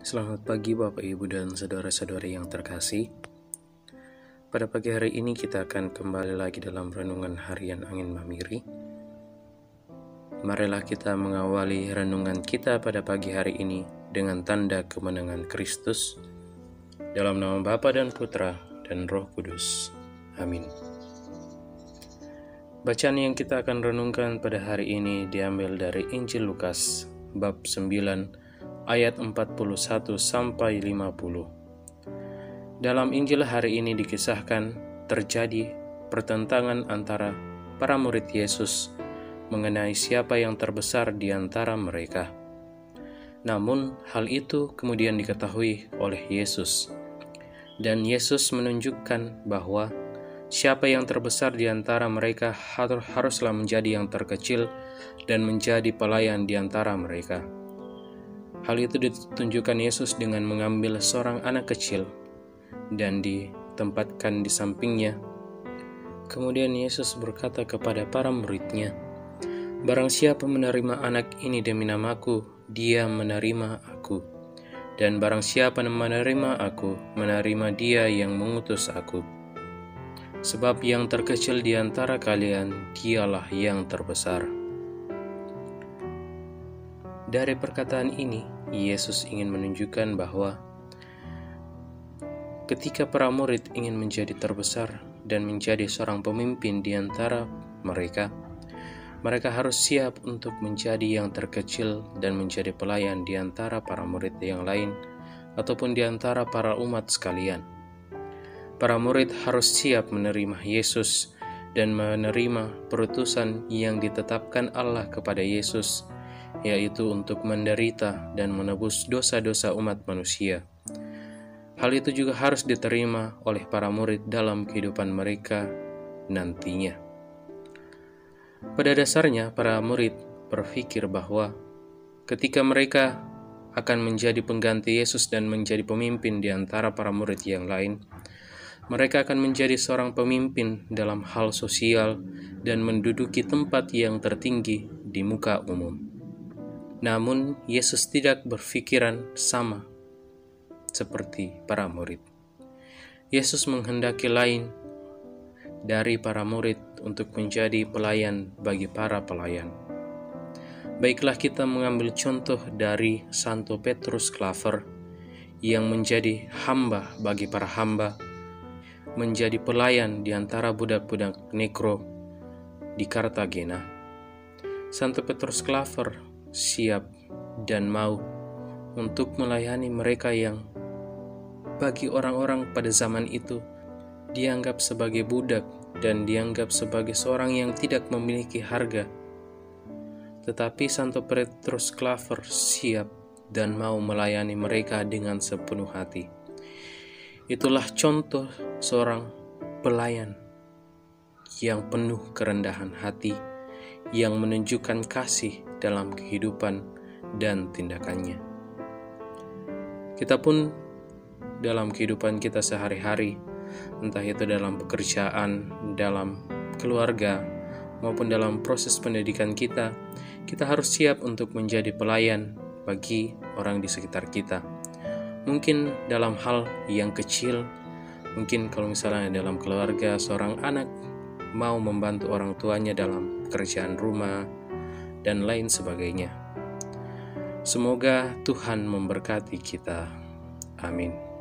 Selamat pagi Bapak Ibu dan saudara-saudari yang terkasih. Pada pagi hari ini kita akan kembali lagi dalam renungan harian Angin Mamiri. Marilah kita mengawali renungan kita pada pagi hari ini dengan tanda kemenangan Kristus. Dalam nama Bapa dan Putra dan Roh Kudus. Amin. Bacaan yang kita akan renungkan pada hari ini diambil dari Injil Lukas bab 9 ayat 41 sampai 50. Dalam Injil hari ini dikisahkan terjadi pertentangan antara para murid Yesus mengenai siapa yang terbesar di antara mereka. Namun hal itu kemudian diketahui oleh Yesus. Dan Yesus menunjukkan bahwa siapa yang terbesar di antara mereka haruslah menjadi yang terkecil dan menjadi pelayan di antara mereka. Hal itu ditunjukkan Yesus dengan mengambil seorang anak kecil dan ditempatkan di sampingnya. Kemudian Yesus berkata kepada para murid-Nya, "Barang siapa menerima anak ini demi namaku, dia menerima aku. Dan barang siapa menerima aku, menerima dia yang mengutus aku. Sebab yang terkecil di antara kalian, dialah yang terbesar." Dari perkataan ini, Yesus ingin menunjukkan bahwa ketika para murid ingin menjadi terbesar dan menjadi seorang pemimpin di antara mereka, mereka harus siap untuk menjadi yang terkecil dan menjadi pelayan di antara para murid yang lain ataupun di antara para umat sekalian. Para murid harus siap menerima Yesus dan menerima perutusan yang ditetapkan Allah kepada Yesus, yaitu untuk menderita dan menebus dosa-dosa umat manusia. Hal itu juga harus diterima oleh para murid dalam kehidupan mereka nantinya. Pada dasarnya, para murid berpikir bahwa ketika mereka akan menjadi pengganti Yesus dan menjadi pemimpin di antara para murid yang lain, mereka akan menjadi seorang pemimpin dalam hal sosial dan menduduki tempat yang tertinggi di muka umum. Namun, Yesus tidak berpikiran sama seperti para murid. Yesus menghendaki lain dari para murid untuk menjadi pelayan bagi para pelayan. Baiklah kita mengambil contoh dari Santo Petrus Klaver yang menjadi hamba bagi para hamba, menjadi pelayan di antara budak-budak negro di Kartagena. Santo Petrus Klaver siap dan mau untuk melayani mereka yang bagi orang-orang pada zaman itu dianggap sebagai budak dan dianggap sebagai seorang yang tidak memiliki harga. Tetapi Santo Petrus Klaver siap dan mau melayani mereka dengan sepenuh hati. Itulah contoh seorang pelayan yang penuh kerendahan hati, yang menunjukkan kasih dalam kehidupan dan tindakannya. Kita pun dalam kehidupan kita sehari-hari, entah itu dalam pekerjaan, dalam keluarga, maupun dalam proses pendidikan kita harus siap untuk menjadi pelayan bagi orang di sekitar kita. Mungkin dalam hal yang kecil, mungkin kalau misalnya dalam keluarga seorang anak mau membantu orang tuanya dalam pekerjaan rumah, dan lain sebagainya. Semoga Tuhan memberkati kita. Amin.